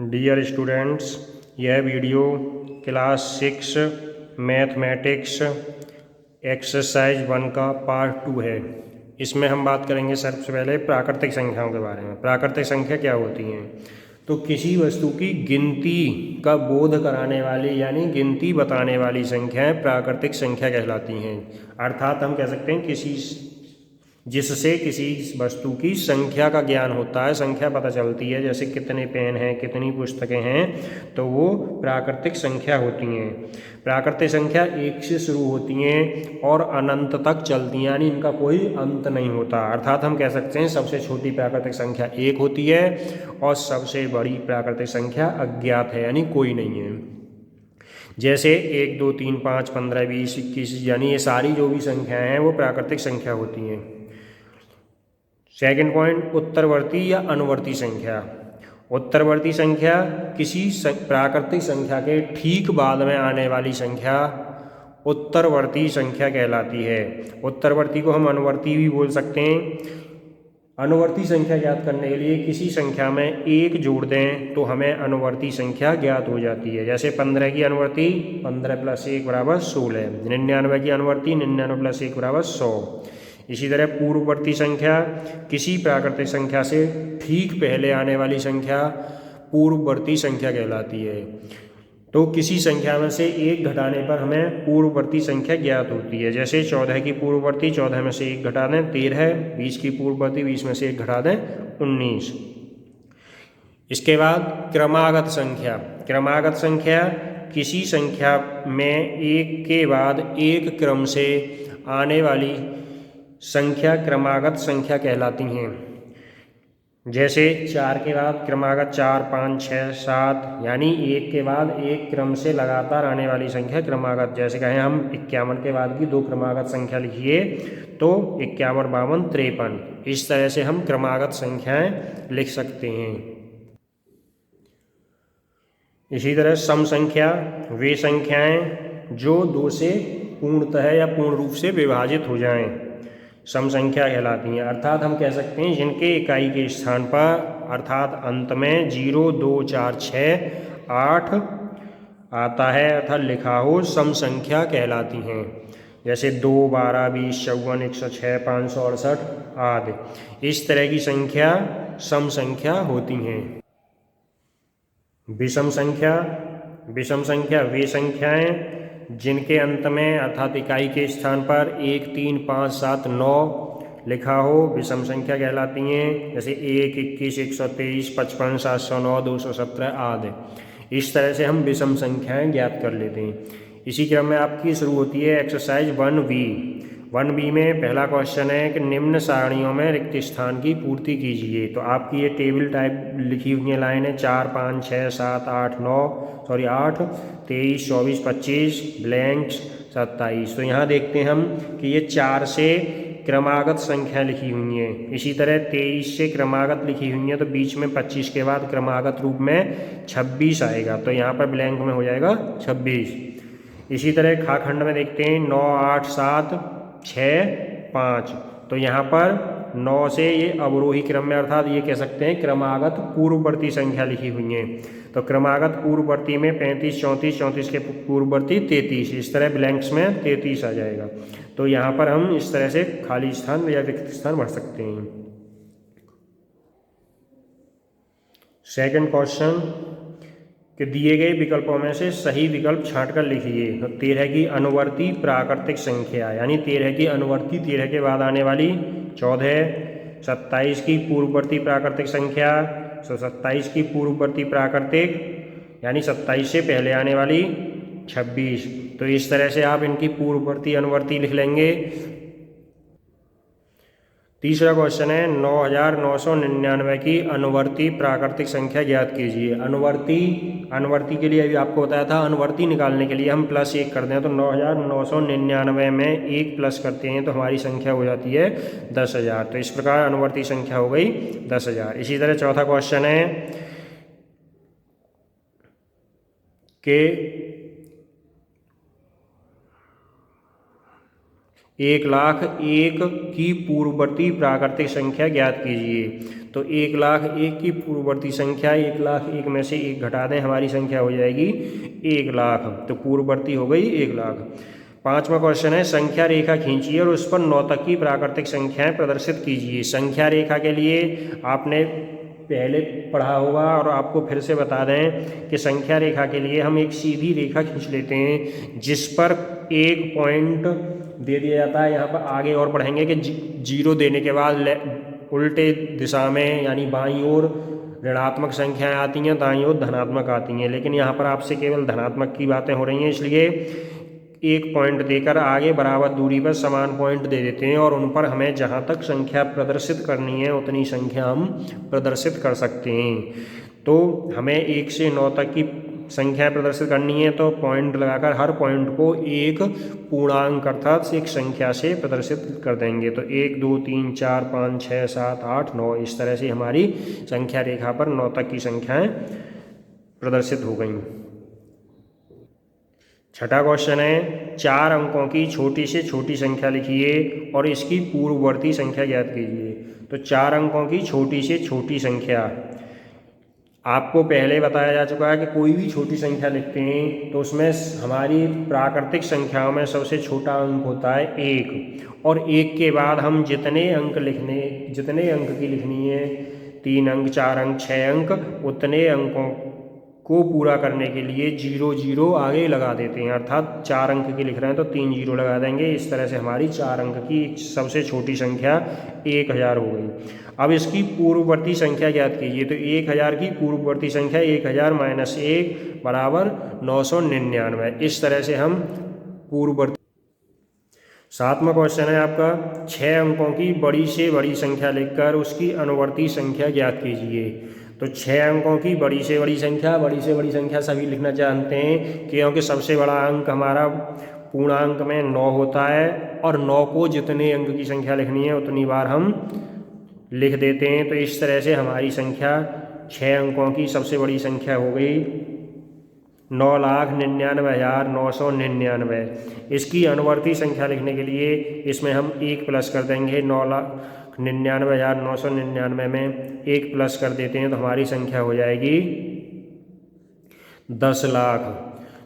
Dear students, यह video class 6 mathematics exercise 1 का part 2 है। इसमें हम बात करेंगे सबसे पहले प्राकृतिक संख्याओं के बारे में। प्राकृतिक संख्या क्या होती हैं? तो किसी वस्तु की गिनती का बोध कराने वाली यानी गिनती बताने वाली संख्याएं प्राकृतिक संख्या कहलाती हैं। अर्थात हम कह सकते हैं जिससे किसी वस्तु की संख्या का ज्ञान होता है, संख्या पता चलती है, जैसे कितने पेन हैं, कितनी पुस्तकें हैं, तो वो प्राकृतिक संख्या होती हैं। प्राकृतिक संख्या 1 से शुरू होती हैं और अनंत तक चलती हैं, यानी इनका कोई अंत नहीं होता। अर्थात हम कह सकते हैं सबसे छोटी प्राकृतिक संख्या 1 होती है और सबसे बड़ी प्राकृतिक संख्या अज्ञात है, यानी कोई नहीं है। जैसे 1, 2, 3, 5, 15, 20, 21, यानी ये सारी जो भी संख्याएं हैं वो प्राकृतिक संख्या होती हैं। सेकंड पॉइंट, उत्तरवर्ती या अनुवर्ती संख्या। उत्तरवर्ती संख्या किसी प्राकृतिक संख्या के ठीक बाद में आने वाली संख्या उत्तरवर्ती संख्या कहलाती है। उत्तरवर्ती को हम अनुवर्ती भी बोल सकते हैं। अनुवर्ती संख्या ज्ञात करने के लिए किसी संख्या में 1 जोड़ दें तो हमें अनुवर्ती संख्या ज्ञात हो जाती है। जैसे 15 की अनुवर्ती 15 + 1 = 16, 99 की अनुवर्ती 99 + 1 = 100। इसी तरह पूर्ववर्ती संख्या किसी प्राकृतिक संख्या से ठीक पहले आने वाली संख्या पूर्ववर्ती संख्या कहलाती है। तो किसी संख्या में से 1 घटाने पर हमें पूर्ववर्ती संख्या ज्ञात होती है। जैसे 14 की पूर्ववर्ती 14 में से 1 घटा दें 13, 20 की पूर्ववर्ती 20 में से 1 घटा दें 19। इसके बाद क्रमागत संख्या। क्रमागत संख्या किसी संख्या में 1 के बाद 1 क्रम से आने वाली संख्या क्रमागत संख्या कहलाती हैं। जैसे 4 के बाद क्रमागत 4, 5, 6, 7, यानी 1 के बाद 1 क्रम से लगातार आने वाली संख्या क्रमागत। जैसे कहें हम 51 के बाद की 2 क्रमागत संख्या लिखिए तो 51, 52, 53। इस तरह से हम क्रमागत संख्याएं लिख सकते हैं। इसी तरह सम संख्या वे संख्याएं जो 2 से पूर्णतः या पूर्ण रूप से विभाजित हो जाएं, सम संख्या कहलाती हैं। अर्थात हम कह सकते हैं जिनके इकाई के स्थान पर अर्थात अंत में 0, 2, 4, 6, 8 आता है अर्थात लिखा हो, सम संख्या कहलाती हैं। जैसे 2, 12, 20, 54, 106, 568 आदि। इस तरह की संख्या सम संख्या होती हैं। विषम संख्या। विषम संख्या वे संख्याएं जिनके अंत में अर्थात इकाई के स्थान पर 1, 3, 5, 7, 9 लिखा हो, विषम संख्या कहलाती हैं। जैसे 1, 21, 123, 55, 709, 217 आदि। इस तरह से हम विषम संख्याएं ज्ञात कर लेते हैं। इसी क्रम में आपकी शुरू होती है एक्सरसाइज 1B। 1B में पहला क्वेश्चन है कि निम्न सारणियों में रिक्त स्थान की पूर्ति कीजिए। तो आपकी ये टेबल टाइप लिखी हुई है लाइन है 4, 5, 6, 7, 8, 8, 23, 24, 25 ब्लैंक्स 27। तो यहाँ देखते हैं हम कि ये 4 से क्रमागत संख्या लिखी हुई हैं। इसी तरह 23 से क्रमागत लिखी हुई है तो बीच में 25 के बाद क्रमागत रूप में 26 आएगा, तो यहाँ पर ब्लैंक में हो जाएगा 26। इसी तरह खा खंड में देखते हैं 9, 8, 7, 6, 5। तो यहाँ पर 9 से ये अवरोही क्रम में अर्थात ये कह सकते हैं क्रमागत पूर्ववर्ती संख्या लिखी हुई है। तो क्रमागत पूर्ववर्ती में 35, 34, 34 के पूर्ववर्ती 33। इस तरह ब्लैंक्स में 33 आ जाएगा। तो यहाँ पर हम इस तरह से खाली स्थान या रिक्त स्थान भर सकते हैं। सेकंड क्वेश्चन कि दिए गए विकल्पों में से सही विकल्प छांटकर लिखिए। तो 13 की अनुवर्ती प्राकृतिक संख्या, यानी 13 की अनुवर्ती 13 के बाद आने वाली 14, 27 की पूर्ववर्ती प्राकृतिक संख्या, 27 की पूर्ववर्ती प्राकृतिक यानी 27 से पहले आने वाली 26। तो इस तरह से आप इनकी पूर्ववर्ती अनुवर्ती लिख लेंगे। तीसरा क्वेश्चन है 9999 की अनुवर्ती प्राकृतिक संख्या ज्ञात कीजिए। अनुवर्ती के लिए अभी आपको बताया था, अनुवर्ती निकालने के लिए हम +1 कर दें तो 9999 में 1 प्लस करते हैं तो हमारी संख्या हो जाती है 10,000। तो इस प्रकार अनुवर्ती संख्या हो गई 10,000। इसी तरह चौथा क्वेश्चन है कि 1,01,000 की पूर्ववर्ती प्राकृतिक संख्या ज्ञात कीजिए। तो तो 1,01,000 की पूर्ववर्ती संख्या 1,01,000 में से 1 घटा दें, हमारी संख्या हो जाएगी 1,00,000। तो पूर्ववर्ती हो गई 1,00,000। 5वां क्वेश्चन है, संख्या रेखा खींचिए और उस पर 9 तक की प्राकृतिक संख्याएं प्रदर्शित कीजिए। संख्या रेखा के लिए आपने पहले पढ़ा होगा और आपको फिर से बता दें कि संख्या रेखा के लिए हम एक सीधी रेखा खींच लेते हैं जिस पर एक पॉइंट दे दिया जाता है। यहाँ पर आगे और पढ़ेंगे कि 0 देने के बाद उल्टे दिशा में यानी बाईं ओर ऋणात्मक संख्याएं आती हैं, दाईं ओर धनात्मक आती हैं, लेकिन यहाँ पर आपसे केवल धनात्मक की बातें हो रही हैं, इसलिए एक पॉइंट देकर आगे बराबर दूरी पर समान पॉइंट दे देते हैं और उन पर हमें जहाँ तक संख्या प्रदर्शित करनी है उतनी संख्या हम प्रदर्शित कर सकते हैं। तो हमें 1 से 9 तक की संख्या प्रदर्शित करनी है, तो पॉइंट लगाकर हर पॉइंट को एक पूर्णांक अर्थात एक संख्या से प्रदर्शित कर देंगे। तो 1 2 3 4 5 6 7 8 9 इस तरह से हमारी संख्या रेखा पर 9 तक की संख्याएं प्रदर्शित हो गई। छठा क्वेश्चन है, 4 अंकों की छोटी से छोटी संख्या लिखिए और इसकी पूर्ववर्ती संख्या ज्ञात कीजिए। तो 4 अंकों की छोटी से छोटी संख्या आपको पहले बताया जा चुका है कि कोई भी छोटी संख्या लिखते हैं तो उसमें हमारी प्राकृतिक संख्याओं में सबसे छोटा अंक होता है 1, और 1 के बाद हम जितने अंक की लिखनी है, 3 अंक 4 अंक 6 अंक, उतने अंकों को पूरा करने के लिए 0 0 आगे लगा देते हैं, अर्थात 4 अंक की लिख रहे हैं तो 3 0 लगा देंगे। इस तरह से हमारी 4 अंक की सबसे छोटी संख्या 1000 हो गई। अब इसकी पूर्ववर्ती संख्या ज्ञात कीजिए। तो 1000 की पूर्ववर्ती संख्या 1000 - 1 बराबर 999। इस तरह से हम पूर्ववर्ती। 7वां क्वेश्चन है आपका, 6 अंकों की बड़ी से बड़ी संख्या लिखकर उसकी अनुवर्ती संख्या ज्ञात कीजिए। तो 6 अंकों की बड़ी से बड़ी संख्या सभी लिखना जानते हैं क्योंकि सबसे बड़ा अंक हमारा पूर्णांक में 9 होता है और 9 को जितने अंक की संख्या लिखनी है उतनी बार हम लिख देते हैं। तो इस तरह से हमारी संख्या 6 अंकों की सबसे बड़ी संख्या हो गई 9,99,999। इसकी अनुवर्ती संख्या लिखने के लिए इसमें हम 1 प्लस कर देंगे। 9,99,999 में 1 प्लस कर देते हैं तो हमारी संख्या हो जाएगी 10 लाख।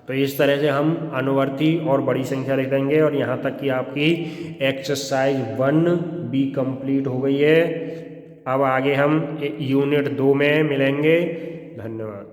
तो इस तरह से हम अनुवर्ती और बड़ी संख्या लिख देंगे और यहाँ तक कि आपकी एक्सरसाइज 1 भी कंप्लीट हो गई है। अब आगे हम यूनिट 2 में मिलेंगे। धन्यवाद।